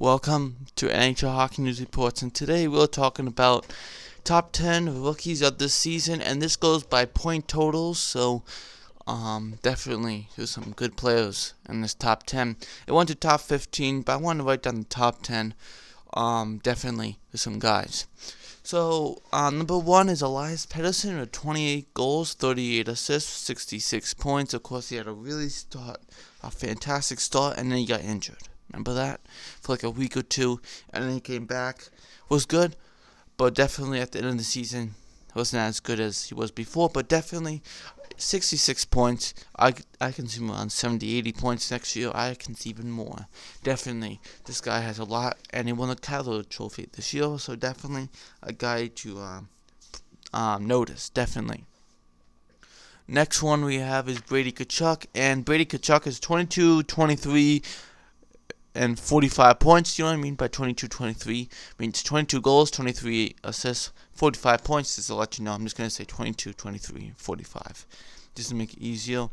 Welcome to NHL Hockey News Reports, and today we're talking about top 10 rookies of this season, and this goes by point totals, so definitely there's some good players in this top 10. It went to top 15, but I want to write down the top 10. Definitely there's some guys. So, number 1 is Elias Pettersson with 28 goals, 38 assists, 66 points. Of course, he had a fantastic start, and then he got injured. Remember that? For like a week or two, and then he came back. Was good, but definitely at the end of the season, wasn't as good as he was before, but definitely 66 points. I can see him around 70, 80 points next year. I can see even more. Definitely, this guy has a lot, and he won a Calder trophy this year, so definitely a guy to notice, definitely. Next one we have is Brady Tkachuk, and Brady Tkachuk is 22, 23, and 45 points. You know what I mean by 22-23? Means 22 goals, 23 assists, 45 points. Just to let you know, I'm just going to say 22, 23, 45. Just to make it easier.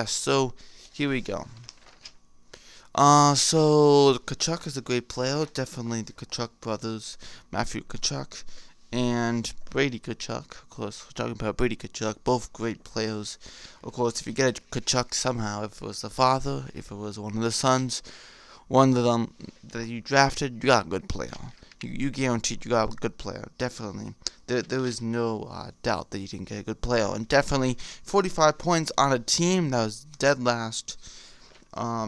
So here we go. So Tkachuk is a great player. Definitely the Tkachuk brothers, Matthew Tkachuk and Brady Tkachuk. Of course, we're talking about Brady Tkachuk. Both great players. Of course, if you get a Tkachuk somehow, if it was the father, if it was one of the sons, one of them that you drafted, you got a good player. You guaranteed you got a good player. Definitely. There is no doubt that you didn't get a good player. And definitely 45 points on a team that was dead last. A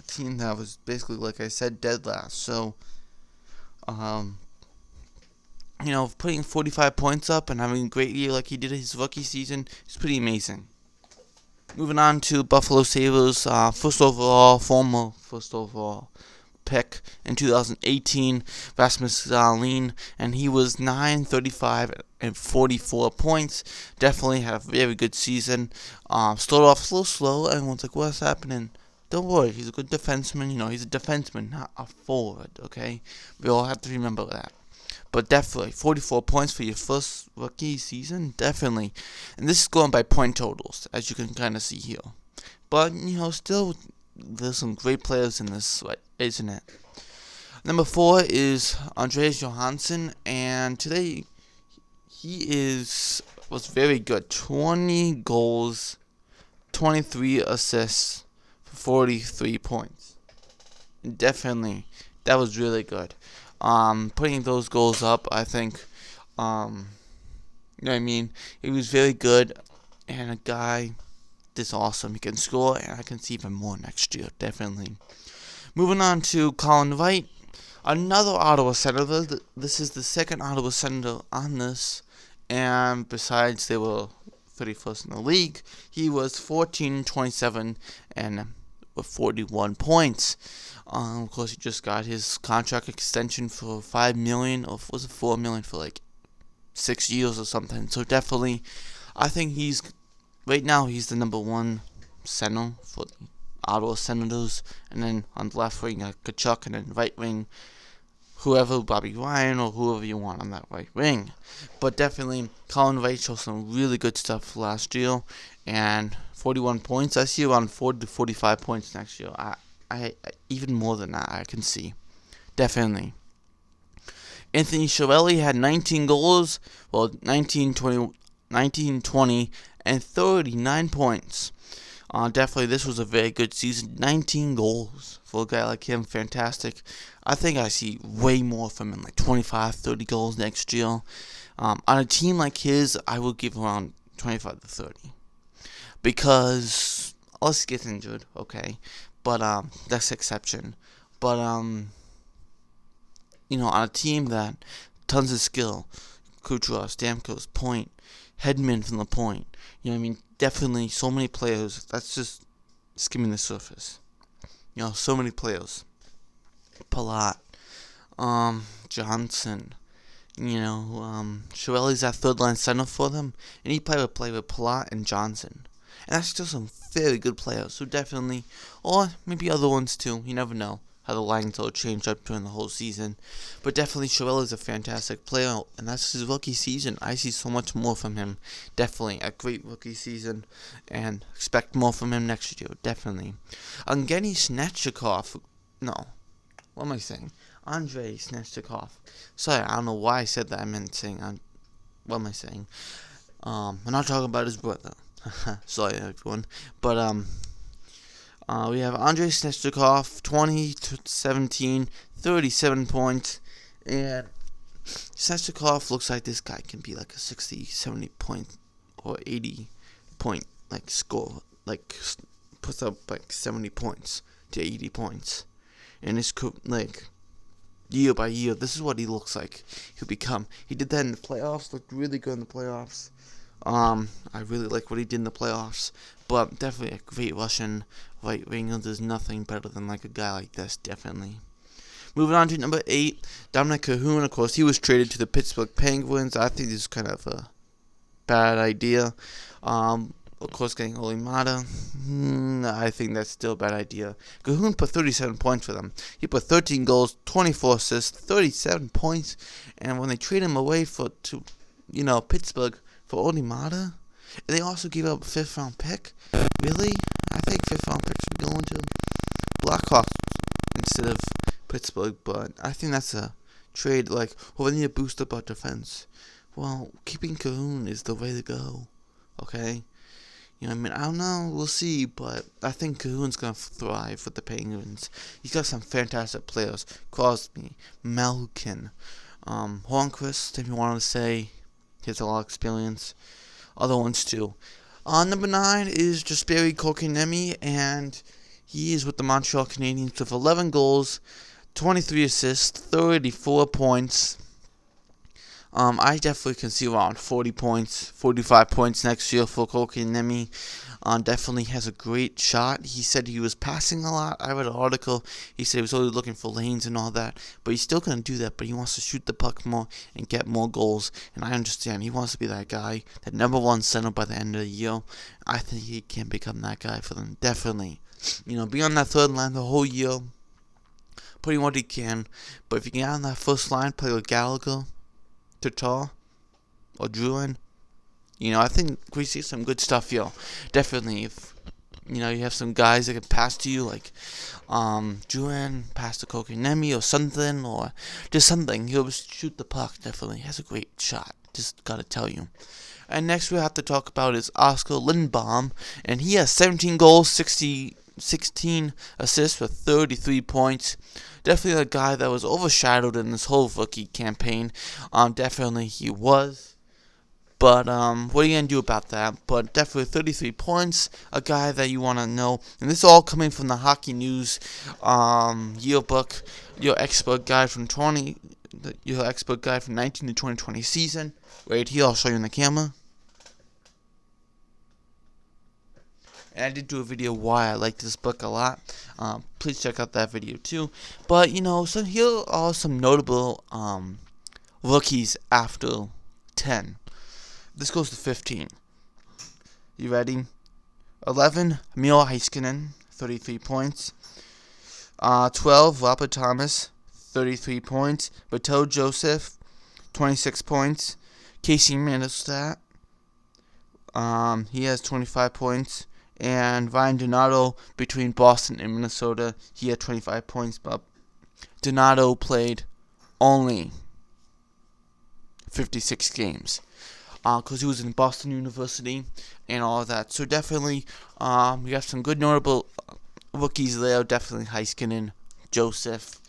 team that was basically, like I said, dead last. So, putting 45 points up and having a great year like he did his rookie season is pretty amazing. Moving on to Buffalo Sabres, former first overall pick in 2018, Rasmus Dahlin, and he was 9, 35, and 44 points. Definitely had a very good season. Started off a little slow, and everyone's like, what's happening? Don't worry, he's a good defenseman. He's a defenseman, not a forward, okay? We all have to remember that. But definitely, 44 points for your first rookie season, definitely. And this is going by point totals, as you can kind of see here. But, still, there's some great players in this, isn't it? Number 4 is Andreas Johansson, and today he was very good. 20 goals, 23 assists, 43 points. Definitely, that was really good. Putting those goals up, I think, he was very good, and a guy this awesome. He can score, and I can see even more next year, definitely. Moving on to Colin Wright, another Ottawa Senator. This is the second Ottawa Senator on this, and besides they were 31st in the league, he was 14, 27, and with 41 points. Of course, he just got his contract extension for $5 million, or was it $4 million for like 6 years or something. So definitely, I think right now he's the number 1 center for the Ottawa Senators. And then on the left wing, Tkachuk, and then right wing, whoever, Bobby Ryan or whoever you want on that right wing. But definitely, Colin Wright showed some really good stuff last year, and 41 points. I see around 40 to 45 points next year. I even more than that, I can see. Definitely. Anthony Cirelli had 19 goals, 19, 20, and 39 points. Definitely, this was a very good season. 19 goals for a guy like him, fantastic. I think I see way more from him, like 25, 30 goals next year. On a team like his, I would give around 25 to 30. Because, let's get injured, okay? But, that's the exception. But, on a team that tons of skill, Kucherov, Stamkos, point, Hedman from the point, definitely so many players. That's just skimming the surface. So many players. Palat, Johnson, Cirelli's that third line center for them, and he play with Palat and Johnson. And that's still some very good players, so definitely, or maybe other ones too, you never know how the lines will change up during the whole season. But definitely, Cirelli is a fantastic player, and that's his rookie season. I see so much more from him. Definitely a great rookie season, and expect more from him next year, definitely. Evgeny Snetchikov, no, What am I saying? Andrei Snezhnikov. Sorry, I don't know why I said that. I meant saying, what am I saying? I'm not talking about his brother. Sorry, everyone. But, we have Andrei Snezhnikov, 20-17, 37 points. And Snezhnikov looks like this guy can be like a 60, 70 point or 80 point, like, score. Like, puts up, like, 70 points to 80 points. And it's, like, year by year, this is what he looks like he'll become. He did that in the playoffs, looked really good in the playoffs. I really like what he did in the playoffs, but definitely a great Russian right winger. There's nothing better than like a guy like this, definitely. Moving on to number 8, Dominic Cahoon. Of course, he was traded to the Pittsburgh Penguins. I think this is kind of a bad idea. Of course, getting Olimata, I think that's still a bad idea. Cahoon put 37 points for them. He put 13 goals, 24 assists, 37 points, and when they trade him away to Pittsburgh for Olimata, and they also gave up a 5th round pick. Really? I think 5th round picks should be going to Blackhawks instead of Pittsburgh, but I think that's a trade like, we need to boost up our defense. Well, keeping Cahoon is the way to go. Okay? You know what I mean? I don't know. We'll see. But I think Cahoon's going to thrive with the Penguins. He's got some fantastic players. Crosby, Malkin, Hornquist, if you want to say. He has a lot of experience. Other ones, too. Number 9 is Jesperi Kotkaniemi. And he is with the Montreal Canadiens with 11 goals, 23 assists, 34 points. I definitely can see around 40 points, 45 points next year for Kotkaniemi. Definitely has a great shot. He said he was passing a lot. I read an article. He said he was only looking for lanes and all that. But he's still going to do that. But he wants to shoot the puck more and get more goals. And I understand. He wants to be that guy, that number 1 center by the end of the year. I think he can become that guy for them. Definitely. Be on that third line the whole year. Putting what he can. But if you get on that first line, play with Gallagher, Tatar, or Druin, I think we see some good stuff here. Definitely, if you have some guys that can pass to you, like Druin, pass to Kotkaniemi or something, or just something. He'll shoot the puck. Definitely, he has a great shot. Just gotta tell you. And next we have to talk about is Oscar Lindblom, and he has 17 goals, 16 assists with 33 points. Definitely a guy that was overshadowed in this whole rookie campaign. Definitely he was. But what are you going to do about that? But definitely 33 points. A guy that you want to know. And this is all coming from the Hockey News yearbook. Your expert guide from 19 to 2020 season. Right here, I'll show you in the camera. And I did do a video why I like this book a lot. Please check out that video too. But so here are some notable rookies after 10. This goes to 15. You ready? 11, Miro Heiskanen, 33 points. 12, Robert Thomas, 33 points. Bateau Joseph, 26 points. Casey Middlestat, he has 25 points. And Ryan Donato, between Boston and Minnesota, he had 25 points, but Donato played only 56 games because he was in Boston University and all of that. So definitely, we have some good notable rookies there. Definitely Heiskanen, Joseph,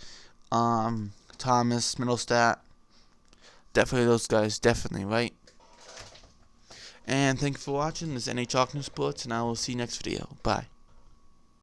Thomas, Middlestat. Definitely those guys, definitely, right? And thank you for watching this NHL Sports, and I will see you next video. Bye.